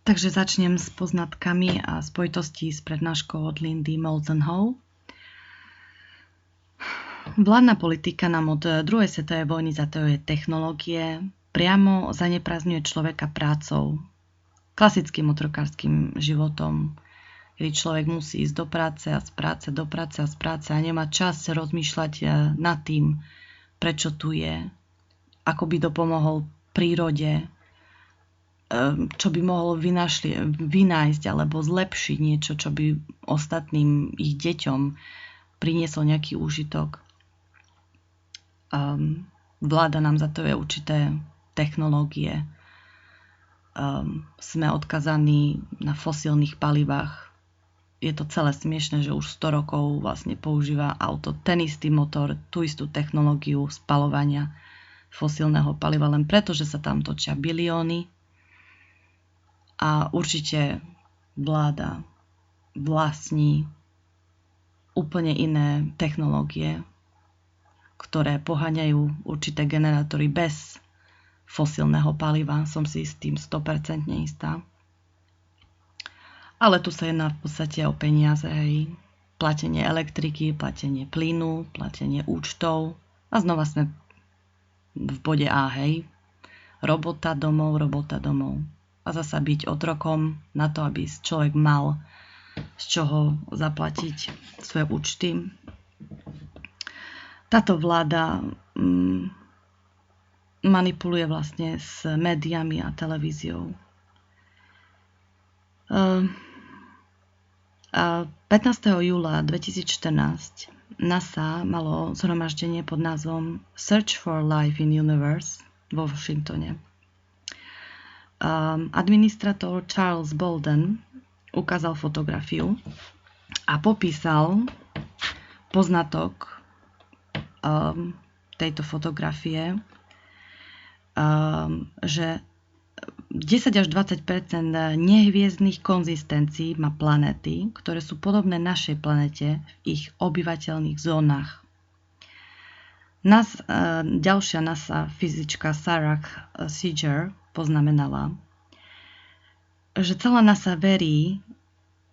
Takže začnem s poznatkami a spojitostí s prednáškou od Lindy Moulton Howe. Vládna politika nám od druhej svetovej vojny zatajuje technológie, priamo zaneprázdňuje človeka prácou, klasickým otrokárskym životom, kedy človek musí ísť do práce a z práce, do práce a z práce a nemá čas rozmýšľať nad tým, prečo tu je, ako by to pomohol prírode, čo by mohol vynájsť alebo zlepšiť niečo, čo by ostatným ich deťom priniesol nejaký úžitok. Vláda nám za to je určité technológie. Sme odkazaní na fosílnych palivách. Je to celé smiešné, že už 100 rokov vlastne používa auto ten istý motor, tú istú technológiu spaľovania fosílneho paliva, len preto, že sa tam točia bilióny. A určite vláda vlastní úplne iné technológie, ktoré poháňajú určité generátory bez fosílneho paliva. Som si s tým 100% istá. Ale tu sa jedná v podstate o peniaze, hej. Platenie elektriky, platenie plynu, platenie účtov. A znova sme v bode A, hej. Robota domov. A zasa byť otrokom na to, aby človek mal z čoho zaplatiť svoje účty. Táto vláda manipuluje vlastne s médiami a televíziou. 15. júla 2014 NASA malo zhromaždenie pod názvom Search for Life in Universe vo Washingtone. Administrátor Charles Bolden ukázal fotografiu a popísal poznatok tejto fotografie, že 10 až 20% nehviezdnych konzistencií má planéty, ktoré sú podobné našej planete v ich obyvateľných zónach. Ďalšia NASA fyzička Sarah Seeger poznamenala, že celá NASA verí,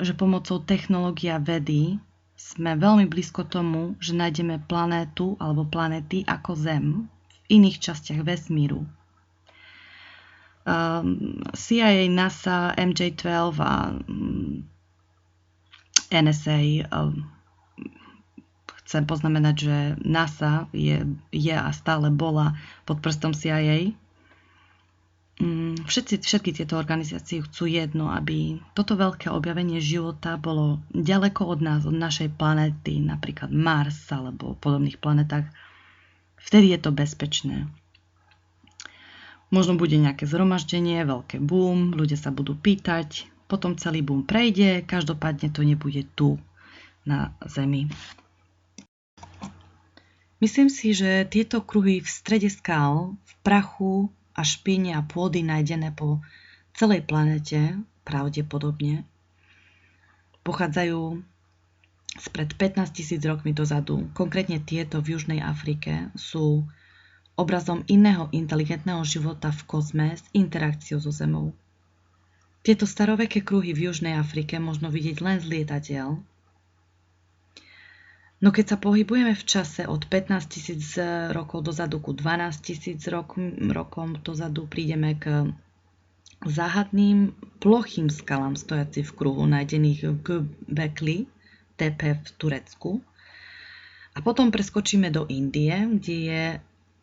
že pomocou technológia vedy sme veľmi blízko tomu, že nájdeme planétu alebo planéty ako Zem v iných častiach vesmíru. CIA, NASA, MJ-12 a NSA. Chcem poznamenať, že NASA je a stále bola pod prstom CIA. Všetky tieto organizácie chcú jedno, aby toto veľké objavenie života bolo ďaleko od nás, od našej planéty, napríklad Mars alebo podobných planetách. Vtedy je to bezpečné. Možno bude nejaké zhromaždenie, veľké boom, ľudia sa budú pýtať, potom celý boom prejde, každopádne to nebude tu na Zemi. Myslím si, že tieto kruhy v strede skál, v prachu a špíne a pôdy nájdené po celej planete, pravdepodobne, pochádzajú spred 15 000 rokmi dozadu. Konkrétne tieto v Južnej Afrike sú obrazom iného inteligentného života v kozme s interakciou so Zemou. Tieto staroveké kruhy v Južnej Afrike možno vidieť len z lietadiel. No keď sa pohybujeme v čase od 15 000 rokov dozadu ku 12 000 rokom dozadu, prídeme k záhadným plochým skalám stojaci v kruhu, nájdených v Göbekli Tepe v Turecku. A potom preskočíme do Indie, kde je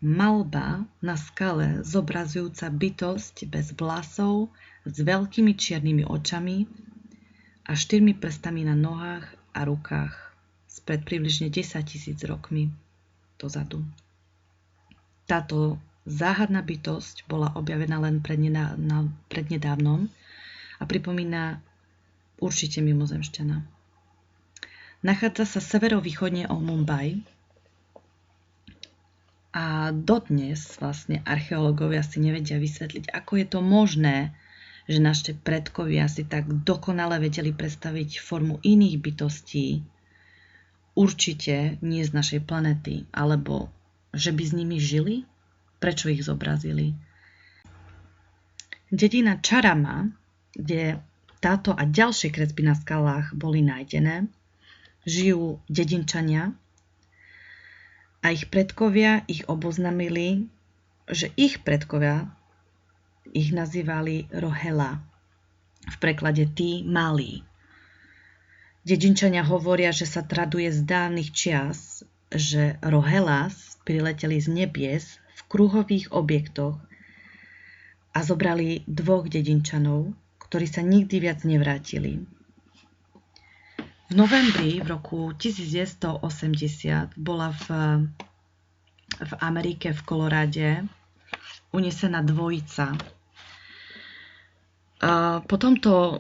malba na skale zobrazujúca bytosť bez vlasov s veľkými čiernymi očami a 4 prstami na nohách a rukách spred približne 10 000 rokmi dozadu. Táto záhadná bytosť bola objavená len prednedávnom a pripomína určite mimozemšťana. Nachádza sa severovýchodne od Mumbai a dodnes vlastne archeológovia si nevedia vysvetliť, ako je to možné, že naši predkovia si tak dokonale vedeli predstaviť formu iných bytostí, určite nie z našej planety, alebo že by s nimi žili? Prečo ich zobrazili? Dedina Čarama kde táto a ďalšie kresby na skalách boli nájdené, žijú dedinčania a ich predkovia ich oboznamili, že ich predkovia ich nazývali Rohela, v preklade tí malí. Dedinčania hovoria, že sa traduje z dávnych čias, že Rohelas prileteli z nebies v kruhových objektoch a zobrali 2 dedinčanov, ktorí sa nikdy viac nevrátili. V novembri v roku 1980 bola v Amerike, v Koloráde, unesená dvojica. Po tomto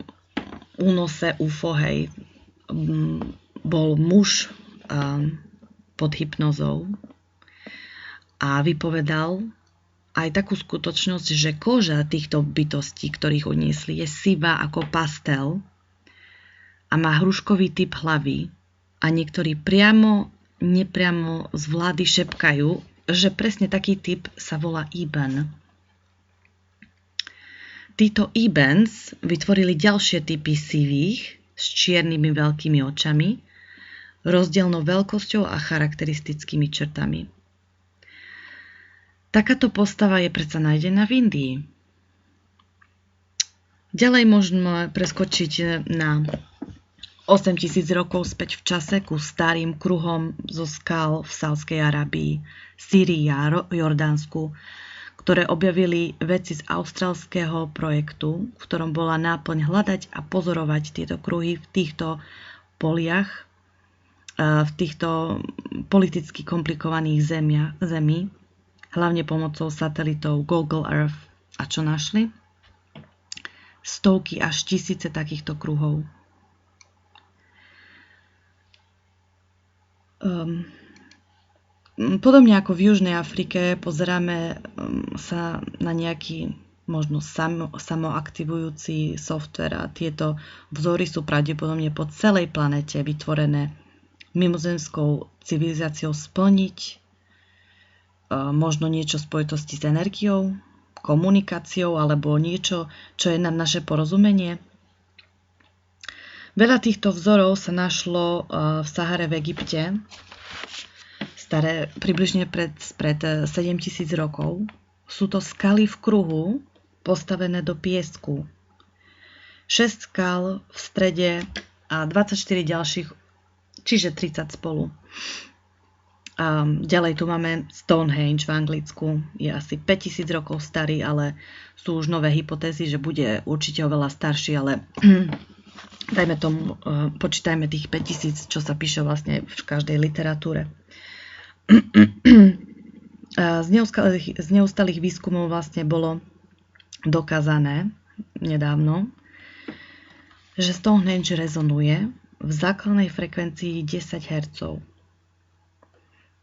únose UFO, bol muž pod hypnozou a vypovedal aj takú skutočnosť, že koža týchto bytostí, ktorých uniesli, je sivá ako pastel a má hruškový typ hlavy a niektorí priamo, nepriamo z vlády šepkajú, že presne taký typ sa volá Iban. Títo Ibans vytvorili ďalšie typy sivých s čiernymi veľkými očami, rozdielnou veľkosťou a charakteristickými črtami. Takáto postava je predsa nájdená v Indii. Ďalej môžeme preskočiť na 8000 rokov späť v čase ku starým kruhom zo skal v Saudskej Arabii, Sýrii a Jordánsku, ktoré objavili vedci z austrálskeho projektu, v ktorom bola náplň hľadať a pozorovať tieto kruhy v týchto poliach, v týchto politicky komplikovaných zemí, hlavne pomocou satelitov Google Earth. A čo našli? Stovky až tisíce takýchto kruhov. Podobne ako v Južnej Afrike pozeráme sa na nejaký možno samoaktivujúci software a tieto vzory sú pravdepodobne po celej planete vytvorené mimozemskou civilizáciou splniť možno niečo v spojitosti s energiou, komunikáciou alebo niečo, čo je na naše porozumenie. Veľa týchto vzorov sa našlo v Sahare v Egypte, staré približne pred 7000 rokov. Sú to skaly v kruhu, postavené do piesku. 6 skal v strede a 24 ďalších, čiže 30 spolu. A ďalej tu máme Stonehenge v Anglicku. Je asi 5000 rokov starý, ale sú už nové hypotézy, že bude určite oveľa starší, ale dajme tomu, počítajme tých 5000, čo sa píše vlastne v každej literatúre. Z neustálých výskumov vlastne bolo dokázané nedávno, že Stonehenge rezonuje v základnej frekvencii 10 Hz.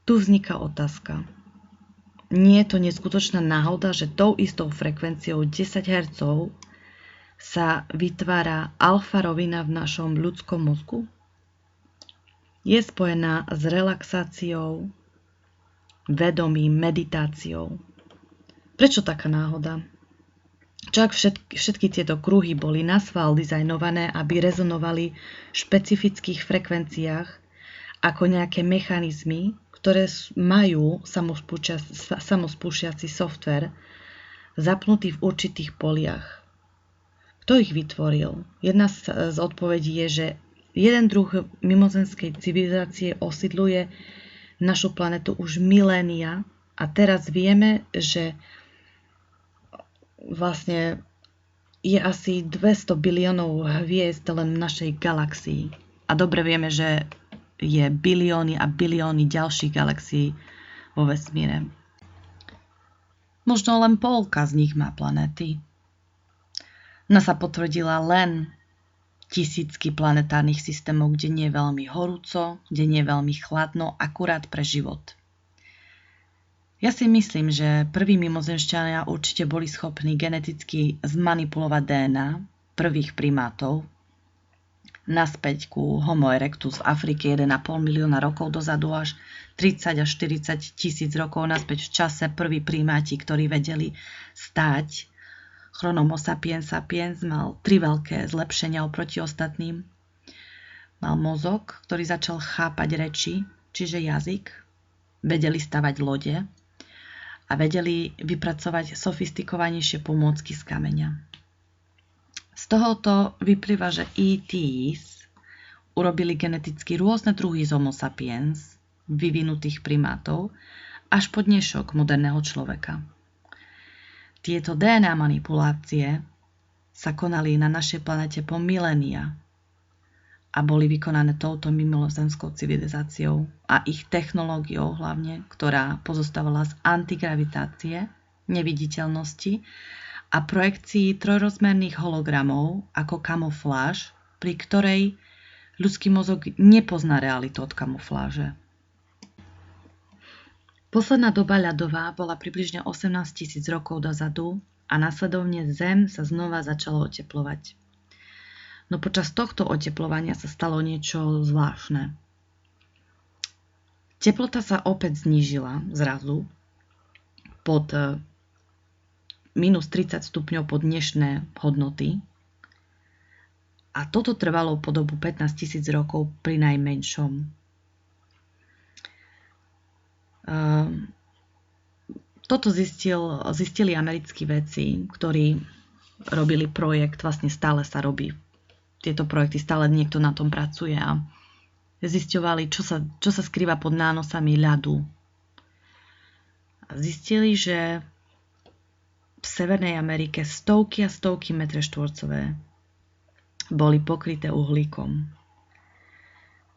Tu vzniká otázka. Nie je to neskutočná náhoda, že tou istou frekvenciou 10 Hz sa vytvára alfa rovina v našom ľudskom mozgu? Je spojená s relaxáciou, vedomím, meditáciou. Prečo taká náhoda? Čak všetky tieto kruhy boli naschvál dizajnové, aby rezonovali v špecifických frekvenciách ako nejaké mechanizmy, ktoré majú samospúšťací software zapnutý v určitých poliach. Kto ich vytvoril? Jedna z odpovedí je, že jeden druh mimozemskej civilizácie osídluje našu planetu už milénia a teraz vieme, že vlastne je asi 200 biliónov hviezd len v našej galaxii. A dobre vieme, že je bilióny a bilióny ďalších galaxií vo vesmíre. Možno len polka z nich má planéty. NASA potvrdila len tisícky planetárnych systémov, kde nie je veľmi horúco, kde nie je veľmi chladno, akurát pre život. Ja si myslím, že prví mimozemšťania určite boli schopní geneticky zmanipulovať DNA prvých primátov naspäť ku Homo erectus v Afrike 1,5 milióna rokov dozadu až 30 až 40 tisíc rokov naspäť v čase prví primáti, ktorí vedeli stáť, Homo sapiens sapiens mal 3 veľké zlepšenia oproti ostatným. Mal mozog, ktorý začal chápať reči, čiže jazyk, vedeli stavať lode a vedeli vypracovať sofistikovanejšie pomôcky z kameňa. Z tohoto vyplýva, že ETs urobili geneticky rôzne druhy z Homo sapiens, vyvinutých primátov, až po dnešok moderného človeka. Tieto DNA manipulácie sa konali na našej planete po milénia a boli vykonané touto mimozemskou civilizáciou a ich technológiou hlavne, ktorá pozostávala z antigravitácie, neviditeľnosti a projekcií trojrozmerných hologramov ako kamufláž, pri ktorej ľudský mozog nepozná realitu od kamufláže. Posledná doba ľadová bola približne 18 000 rokov dozadu a následovne Zem sa znova začala oteplovať. No počas tohto oteplovania sa stalo niečo zvláštne. Teplota sa opäť znížila zrazu pod minus 30 stupňov pod dnešné hodnoty a toto trvalo po dobu 15 000 rokov pri najmenšom. Toto zistili americkí vedci, ktorí robili projekt, vlastne stále sa robí tieto projekty, stále niekto na tom pracuje a zisťovali, čo sa skrýva pod nánosami ľadu. Zistili, že v Severnej Amerike stovky a stovky metre štvorcové boli pokryté uhlíkom.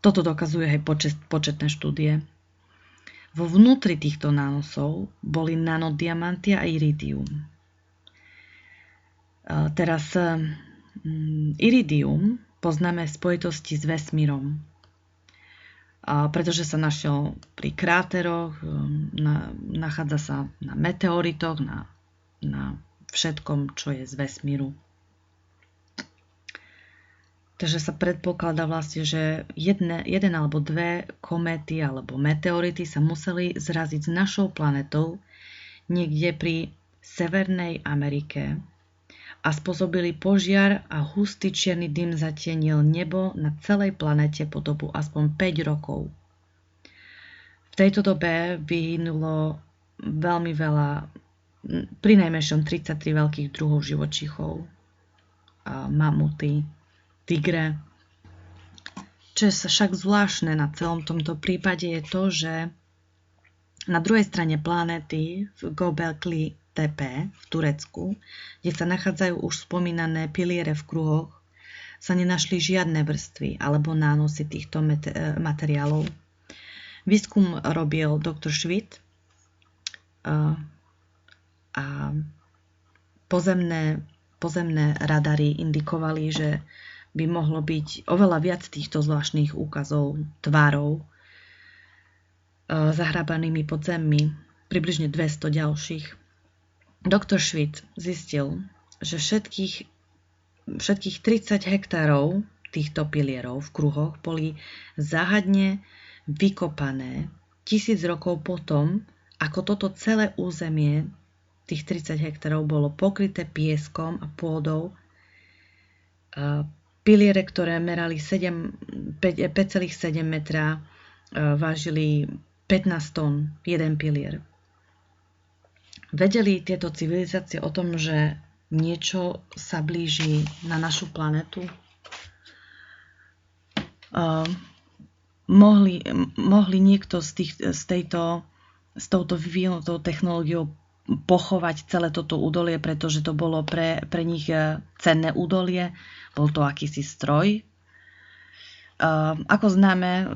Toto dokazujú aj početné štúdie. Vo vnútri týchto nánosov boli nanodiamanty a iridium. Teraz iridium poznáme v spojitosti s vesmírom, pretože sa našiel pri kráteroch, nachádza sa na meteoritoch, na všetkom, čo je z vesmíru. Takže sa predpokladá vlastne, že jeden alebo dve kométy alebo meteority sa museli zraziť s našou planetou niekde pri Severnej Amerike a spôsobili požiar a hustý čierny dym zatienil nebo na celej planete po dobu aspoň 5 rokov. V tejto dobe vyhynulo veľmi veľa, prinajmenšom 33 veľkých druhov živočíchov, mamuty, tigre. Čo je však zvláštne na celom tomto prípade je to, že na druhej strane planéty v Göbekli Tepe v Turecku, kde sa nachádzajú už spomínané piliere v kruhoch, sa nenašli žiadne vrstvy alebo nánosy týchto materiálov. Výskum robil dr. Schmidt a pozemné radary indikovali, že by mohlo byť oveľa viac týchto zvláštnych úkazov tvárov zahrabanými pod zemmi, približne 200 ďalších. Dr. Schmidt zistil, že všetkých 30 hektárov týchto pilierov v kruhoch boli záhadne vykopané 1000 rokov potom, ako toto celé územie tých 30 hektárov bolo pokryté pieskom a pôdou. Piliere, ktoré merali 5,7 metra, vážili 15 tón, jeden pilier. Vedeli tieto civilizácie o tom, že niečo sa blíži na našu planetu? Mohli niekto s touto vyvinutou technológiou pochovať celé toto údolie, pretože to bolo pre nich cenné údolie. Bol to akýsi stroj. Ako známe,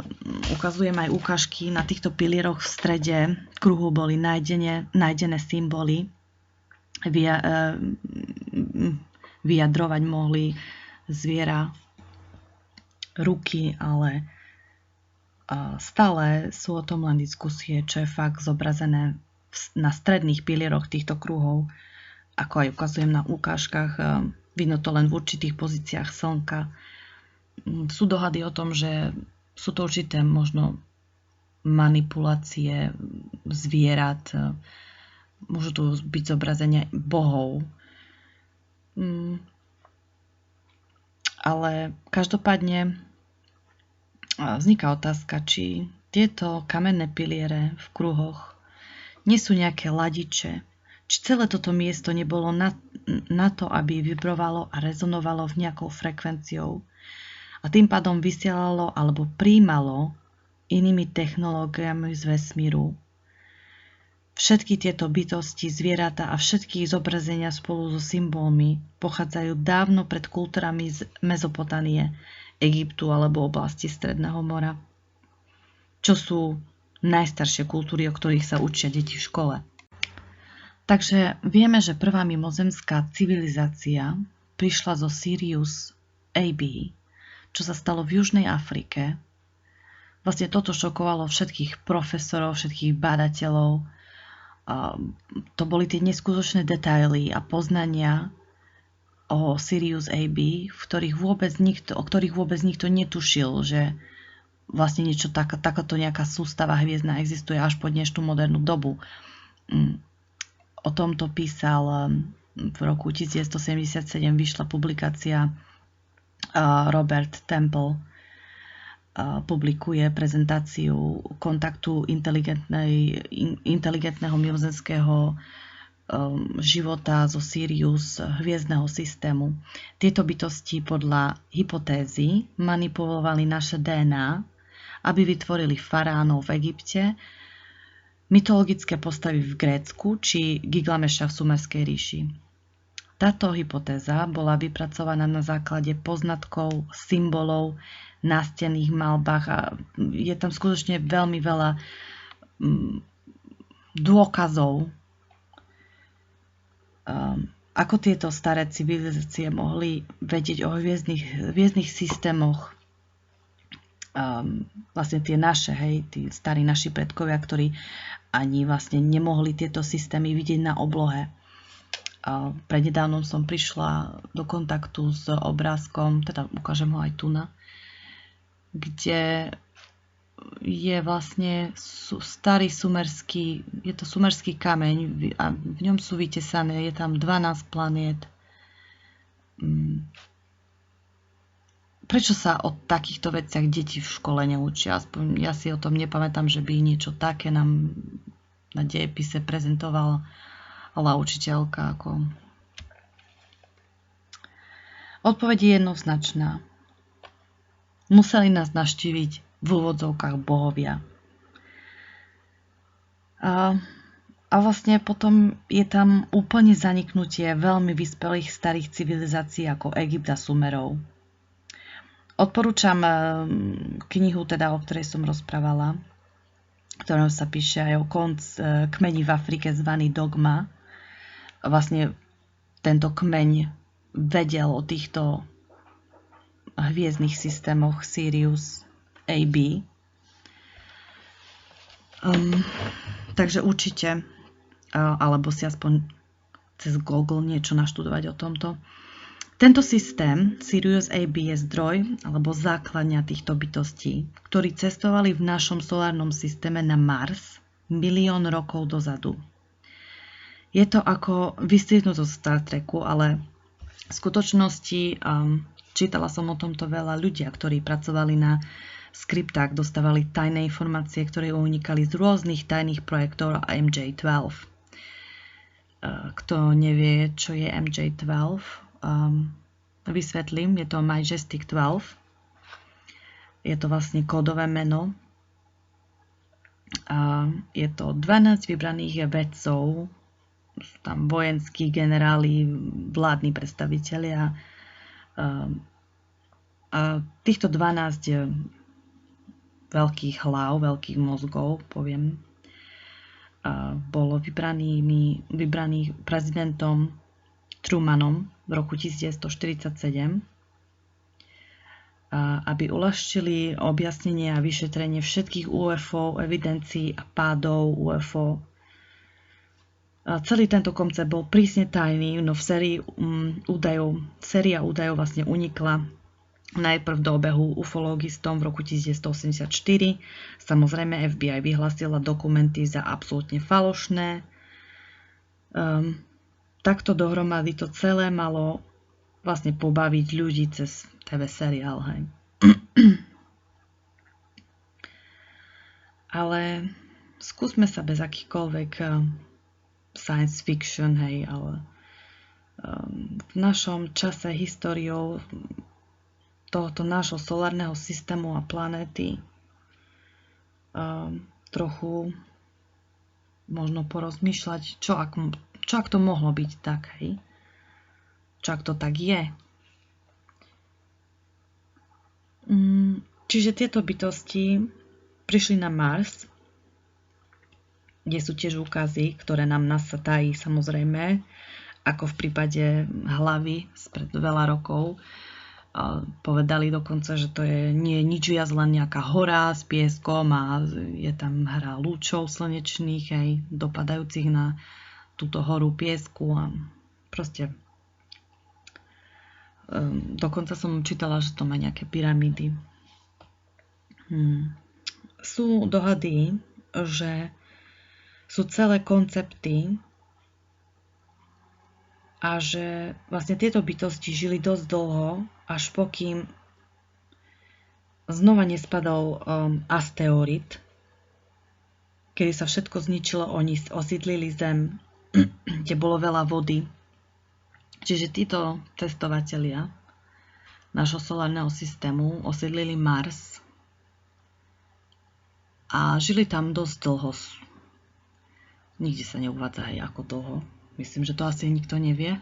ukazujem aj ukážky, na týchto pilieroch v strede kruhu boli nájdené symboly. Vyjadrovať mohli zviera, ruky, ale stále sú o tom len diskusie, čo je fakt zobrazené na stredných pilieroch týchto kruhov. Ako aj ukazujem na ukážkach, vidno to len v určitých pozíciách slnka. Sú dohady o tom, že sú to určité možno manipulácie zvierat, môžu tu byť zobrazenia bohov. Ale každopádne vzniká otázka, či tieto kamenné piliere v kruhoch nie sú nejaké ladiče, či celé toto miesto nebolo na to, aby vibrovalo a rezonovalo v nejakou frekvenciou a tým pádom vysielalo alebo príjmalo inými technológiami z vesmíru všetky tieto bytosti, zvieratá a všetky ich zobrazenia spolu so symbolmi pochádzajú dávno pred kultúrami z Mezopotámie, Egyptu alebo oblasti Stredného mora, čo sú najstaršie kultúry, o ktorých sa učia deti v škole. Takže vieme, že prvá mimozemská civilizácia prišla zo Sirius AB, čo sa stalo v Južnej Afrike. Vlastne toto šokovalo všetkých profesorov, všetkých bádateľov. To boli tie neskutočné detaily a poznania o Sirius AB, o ktorých vôbec nikto netušil, že vlastne niečo takáto nejaká sústava hviezdna existuje až po dnešnú modernú dobu. O tomto písal v roku 1977, vyšla publikácia Robert Temple, publikuje prezentáciu kontaktu inteligentného mimozemského života zo Sirius hviezdneho systému. Tieto bytosti podľa hypotézy manipulovali naše DNA, aby vytvorili faraónov v Egypte, mytologické postavy v Grécku či Gilgameša v Sumerskej ríši. Táto hypotéza bola vypracovaná na základe poznatkov, symbolov, nástenných malbách a je tam skutočne veľmi veľa dôkazov, ako tieto staré civilizácie mohli vedieť o hviezdnych systémoch, vlastne tie naše, tí starí naši predkovia, ktorí ani vlastne nemohli tieto systémy vidieť na oblohe. Prednedávnom som prišla do kontaktu s obrázkom, teda ukážem ho aj tu kde je vlastne starý sumerský, je to sumerský kameň a v ňom sú vytesané, je tam 12 planiet. Prečo sa o takýchto veciach deti v škole neučia? Aspoň ja si o tom nepamätám, že by niečo také nám na dejepise prezentovala učiteľka. Odpoveď je jednoznačná. Museli nás navštíviť v úvodzovkách bohovia. A vlastne potom je tam úplne zaniknutie veľmi vyspelých starých civilizácií ako Egypt a Sumerov. Odporúčam knihu, o ktorej som rozprávala, ktorou sa píše aj o kmeni v Afrike zvaný Dogma. Vlastne tento kmeň vedel o týchto hviezdnych systémoch Sirius AB. Takže určite, alebo si aspoň cez Google niečo naštudovať o tomto. Tento systém Sirius AB je zdroj alebo základňa týchto bytostí, ktorí cestovali v našom solárnom systéme na Mars 1 000 000 rokov dozadu. Je to ako vystriednuté zo Star Treku, ale v skutočnosti čítala som o tomto veľa ľudia, ktorí pracovali na skriptách, dostávali tajné informácie, ktoré unikali z rôznych tajných projektov MJ12. Kto nevie, čo je MJ12, vysvetlím, je to Majestic 12. Je to vlastne kódové meno. Je to 12 vybraných vedcov, sú tam vojenskí generáli, vládni predstavitelia. A týchto 12 veľkých hlav, veľkých mozgov, poviem, bolo vybraných prezidentom Trumanom v roku 1947, aby uľahčili objasnenie a vyšetrenie všetkých UFO, evidencií a pádov UFO. Celý tento koncept bol prísne tajný, no v séria údajov vlastne unikla najprv do obehu ufologistom v roku 1984. Samozrejme FBI vyhlásila dokumenty za absolútne falošné. takto dohromady to celé malo vlastne pobaviť ľudí cez TV seriál, hej. Ale skúsme sa bez akýchkoľvek science fiction, hej, ale v našom čase históriou tohoto nášho solárneho systému a planéty trochu možno porozmýšľať, čo ak to mohlo byť tak, hej? Čo ak to tak je? Čiže tieto bytosti prišli na Mars, kde sú tiež úkazy, ktoré nám NASA tají, samozrejme, ako v prípade hlavy spred veľa rokov. Povedali dokonca, že to nie je nič viac, len nejaká hora s pieskom a je tam hra lúčov slnečných, aj dopadajúcich na túto horu piesku a proste dokonca som čítala, že to má nejaké pyramídy. Sú dohady, že sú celé koncepty a že vlastne tieto bytosti žili dosť dlho, až pokým znova nespadol asteroid, kedy sa všetko zničilo, oni osídlili Zem, kde bolo veľa vody. Čiže títo cestovatelia nášho solárneho systému osídlili Mars a žili tam dosť dlho. Nikde sa neuvádza aj ako dlho. Myslím, že to asi nikto nevie.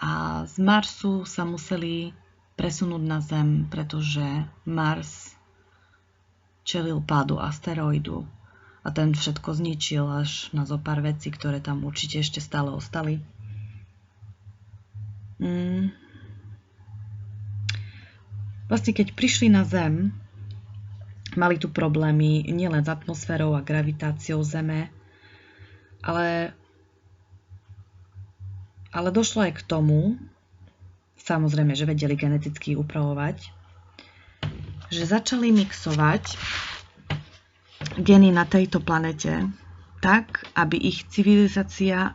A z Marsu sa museli presunúť na Zem, pretože Mars čelil pádu asteroidu a ten všetko zničil až na zo pár vecí, ktoré tam určite ešte stále ostali. Vlastne keď prišli na Zem, mali tu problémy nielen s atmosférou a gravitáciou Zeme, ale došlo aj k tomu, samozrejme, že vedeli geneticky upravovať, že začali mixovať geny na tejto planete tak, aby ich civilizácia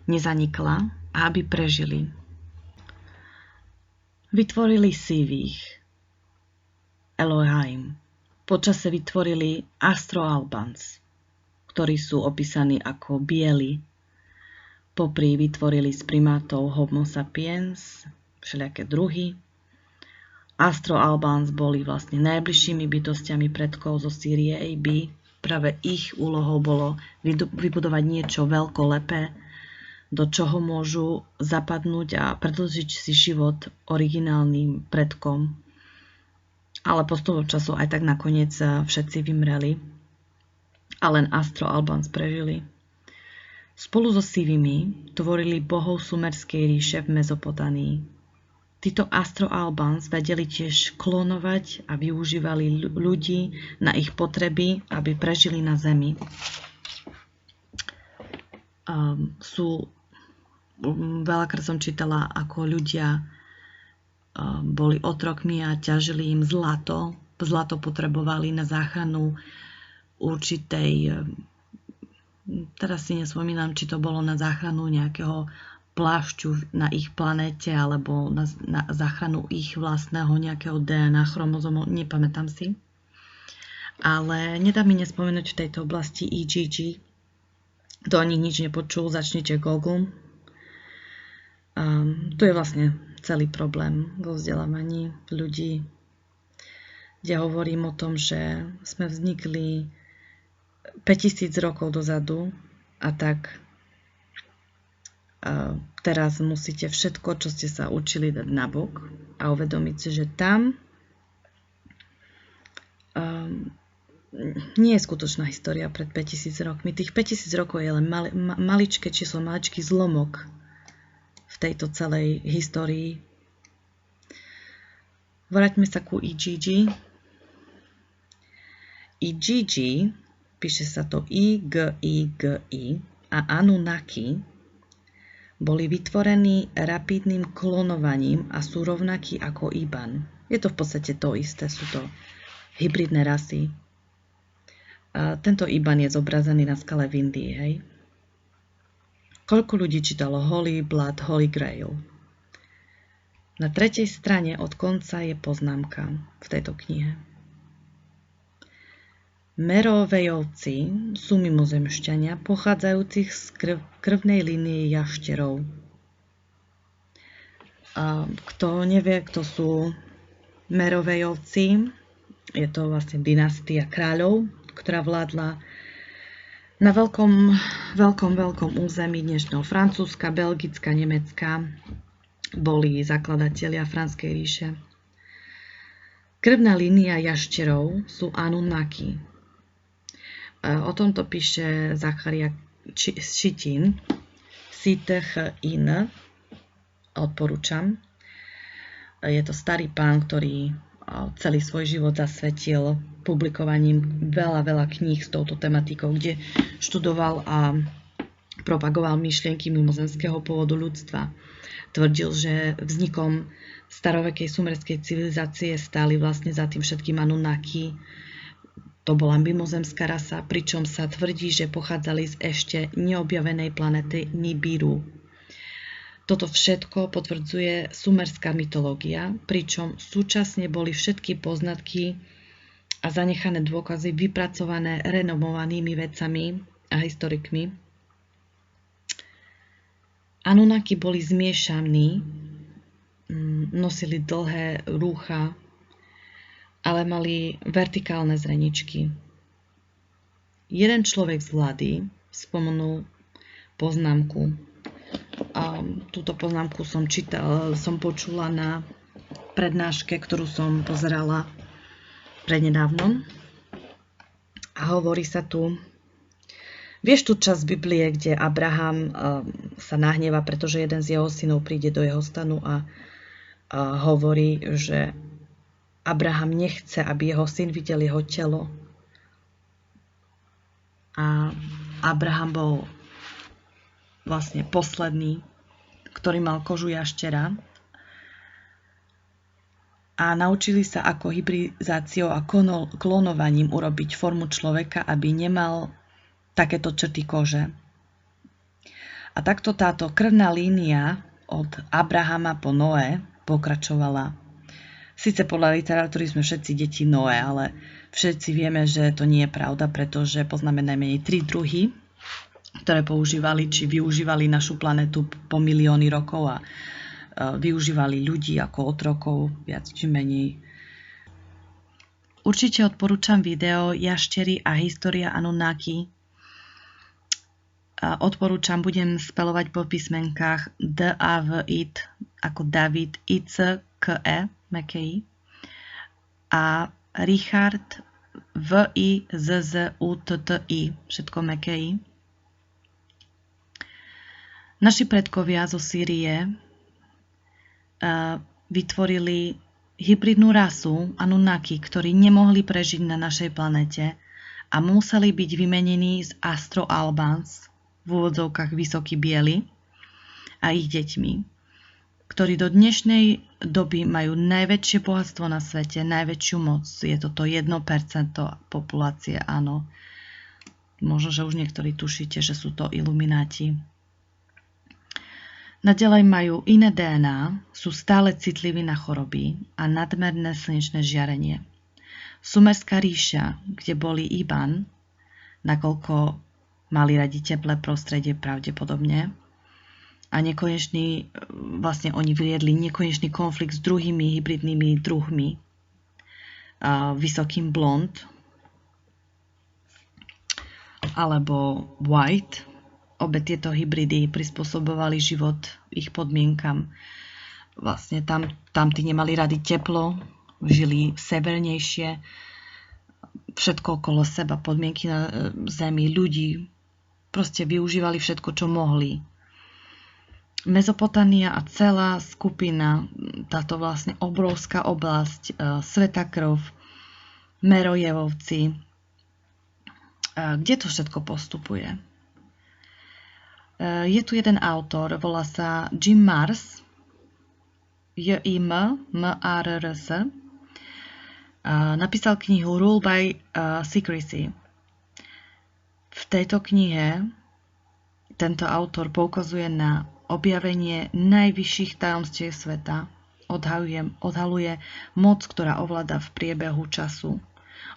nezanikla a aby prežili. Vytvorili sivých, Elohim. Počase vytvorili Astro-Albans, ktorí sú opísaní ako bieli. Popri vytvorili z primátov Homo sapiens, všelijaké druhy. Astro-Albans boli vlastne najbližšími bytostiami predkov zo Sýrie AB. Práve ich úlohou bolo vybudovať niečo veľkolepé, do čoho môžu zapadnúť a predĺžiť si život originálnym predkom. Ale postupom času aj tak nakoniec všetci vymreli a len Astro-Albans prežili. Spolu so Sivimi tvorili bohov sumerskej ríše v Mezopotánii. Títo Astro-Albans vedeli tiež klonovať a využívali ľudí na ich potreby, aby prežili na Zemi. Veľakrát som čítala, ako ľudia boli otrokmi a ťažili im zlato. Zlato potrebovali na záchranu určitej, teraz si nespomínam, či to bolo na záchranu nejakého plášťu na ich planéte alebo na záchranu ich vlastného nejakého DNA chromozomu, nepamätám si. Ale nedá mi nespomenúť v tejto oblasti EGG. To ani nič nepočul, začnite Google. To je vlastne celý problém vo vzdelávaní ľudí, kde hovorím o tom, že sme vznikli 5000 rokov dozadu a tak teraz musíte všetko, čo ste sa učili, dať nabok a uvedomiť si, že tam nie je skutočná história pred 5000 rokmi. Tých 5000 rokov je len maličké číslo, maličký zlomok v tejto celej histórii. Vráťme sa ku EGG. EGG, píše sa to IGIGI, a Anunnaki boli vytvorení rapidným klonovaním a sú rovnakí ako Iban. Je to v podstate to isté, sú to hybridné rasy. Tento Iban je zobrazený na skale v Indii, hej, Koľko ľudí čítalo Holy Blood, Holy Grail? Na 3. strane od konca je poznámka v tejto knihe. Merovejovci sú mimozemšťania pochádzajúcich z krvnej línie jašterov. A kto nevie, kto sú Merovejovci, je to vlastne dynastia kráľov, ktorá vládla na veľkom území dnešného Francúzska, Belgicka, Nemecka. Boli zakladatelia Franskej ríše. Krvná línia jašterov sú Anunnaki. O tomto píše Zacharia Šitin. Sitch-in. Odporúčam. Je to starý pán, ktorý celý svoj život zasvetil publikovaním veľa kníh s touto tematikou, kde študoval a propagoval myšlienky mimozemského pôvodu ľudstva. Tvrdil, že vznikom starovekej sumerskej civilizácie stáli vlastne za tým všetkým Anunnaki. To bola mimozemská rasa, pričom sa tvrdí, že pochádzali z ešte neobjavenej planety Nibiru. Toto všetko potvrdzuje sumerská mytológia, pričom súčasne boli všetky poznatky a zanechané dôkazy vypracované renomovanými vedcami a historikmi. Anunnaki boli zmiešaní, nosili dlhé rúcha, ale mali vertikálne zreničky. Jeden človek z vlády spomenul poznámku. A túto poznámku som počula na prednáške, ktorú som pozerala prednedávnom. A hovorí sa tu, vieš tú časť Biblie, kde Abraham sa nahneva, pretože jeden z jeho synov príde do jeho stanu a hovorí, že Abraham nechce, aby jeho syn videl jeho telo. A Abraham bol vlastne posledný, ktorý mal kožu jaštera. A naučili sa ako hybridizáciou a klonovaním urobiť formu človeka, aby nemal takéto črty kože. A takto táto krvná línia od Abrahama po Noé pokračovala. Sice podľa literatúry sme všetci deti Noé, ale všetci vieme, že to nie je pravda, pretože poznáme najmenej 3 druhy, ktoré používali či využívali našu planetu po milióny rokov a využívali ľudí ako otrokov, viac či menej. Určite odporúčam video Jaštery a história Anunnaki. Odporúčam, budem spelovať po písmenkách D-A-V-I-T ako David, I-C-K-E, Mekej, a Richard, V-I-Z-Z-U-T-T-I, všetko Mekej. Naši predkovia zo Sýrie vytvorili hybridnú rasu Anunnaki, ktorí nemohli prežiť na našej planete a museli byť vymenení z Astro Albans, v úvodzovkách vysokí bieli, a ich deťmi, ktorí do dnešnej doby majú najväčšie bohatstvo na svete, najväčšiu moc. Je toto 1% populácie, áno. Možno, že už niektorí tušíte, že sú to ilumináti. Naďalej majú iné DNA, sú stále citliví na choroby a nadmerné slnečné žiarenie. Sumerská ríša, kde boli Iban, nakoľko mali radi teplé prostredie pravdepodobne, a nekonečný, vlastne oni viedli nekonečný konflikt s druhými hybridnými druhmi. Vysokým blond alebo white. Obe tieto hybridy prispôsobovali život ich podmienkam. Vlastne tam tí nemali rady teplo, žili severnejšie, všetko okolo seba, podmienky na zemi, ľudí, proste využívali všetko, čo mohli. Mezopotámia a celá skupina, táto vlastne obrovská oblasť, Svätá krv, Merojevovci, kde to všetko postupuje? Je tu jeden autor, volá sa Jim Marrs, J-I-M-M-A-R-R-S. Napísal knihu Rule by Secrecy. V tejto knihe Tento autor poukazuje na objavenie najvyšších tajomstiev sveta, odhaluje moc, ktorá ovláda v priebehu času.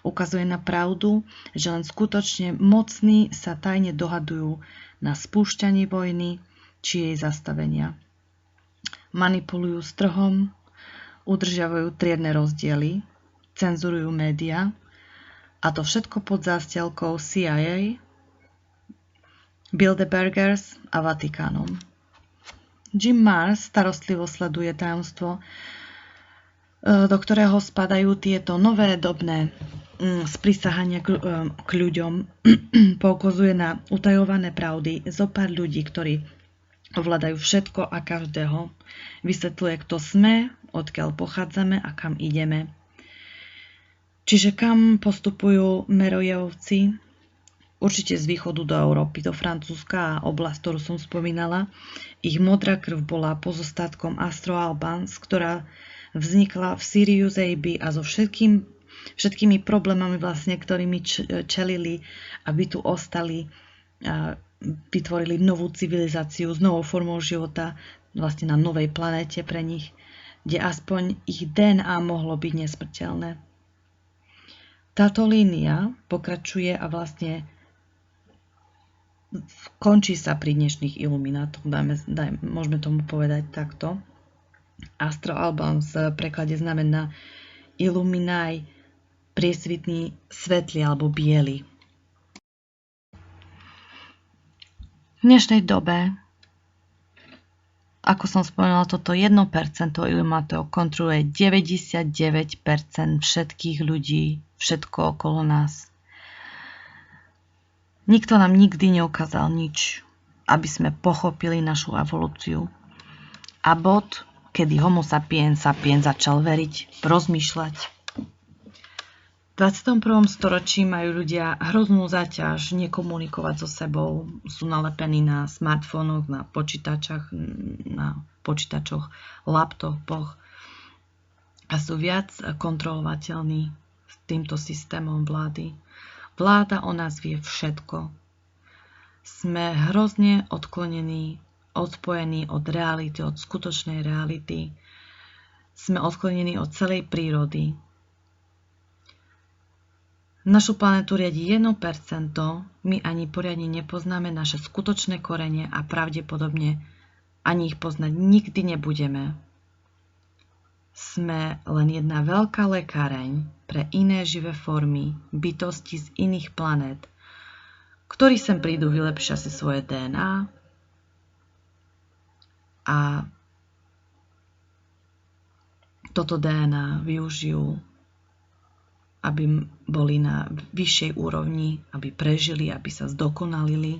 Ukazuje na pravdu, že len skutočne mocní sa tajne dohadujú na spúšťanie vojny či jej zastavenia. Manipulujú s trhom, udržiavajú triedne rozdiely, cenzurujú médiá, a to všetko pod zástielkou CIA, Bilderbergers a Vatikánom. Jim Marrs starostlivo sleduje tajomstvo, do ktorého spadajú tieto nové dobné sprísahania k ľuďom. Poukazuje na utajované pravdy zo pár ľudí, ktorí ovládajú všetko a každého. Vysvetľuje, kto sme, odkiaľ pochádzame a kam ideme. Čiže kam postupujú Merojevci? Určite z východu do Európy, do Francúzska a oblasť, ktorú som spomínala. Ich modrá krv bola pozostatkom Astro Albans, ktorá vznikla v Sirius AB a so všetkými problémami, vlastne, ktorými čelili, aby tu ostali, vytvorili novú civilizáciu s novou formou života, vlastne na novej planéte pre nich, kde aspoň ich DNA mohlo byť nesmrteľné. Táto línia pokračuje a vlastne končí sa pri dnešných iluminátoch, môžeme tomu povedať takto. Astro Albans v preklade znamená Illuminai, priesvitný, svetlý alebo biely. V dnešnej dobe, ako som spomenula, toto 1% iluminátov kontroluje 99% všetkých ľudí, všetko okolo nás. Nikto nám nikdy neukázal nič, aby sme pochopili našu evolúciu. A bod, kedy Homo sapiens začal veriť, rozmýšľať. V 21. storočí majú ľudia hroznú záťaž nekomunikovať so sebou. Sú nalepení na smartfónoch, na počítačoch, laptopoch a sú viac kontrolovateľní s týmto systémom vlády. Vláda o nás vie všetko. Sme hrozne odklonení, odpojení od reality, od skutočnej reality. Sme odklonení od celej prírody. Našu planetu riadi 1%, my ani poriadne nepoznáme naše skutočné korene a pravdepodobne ani ich poznať nikdy nebudeme. Sme len jedna veľká lekáreň pre iné živé formy, bytosti z iných planét, ktorí sem prídu, vylepšia si svoje DNA a toto DNA využijú, aby boli na vyššej úrovni, aby prežili, aby sa zdokonalili.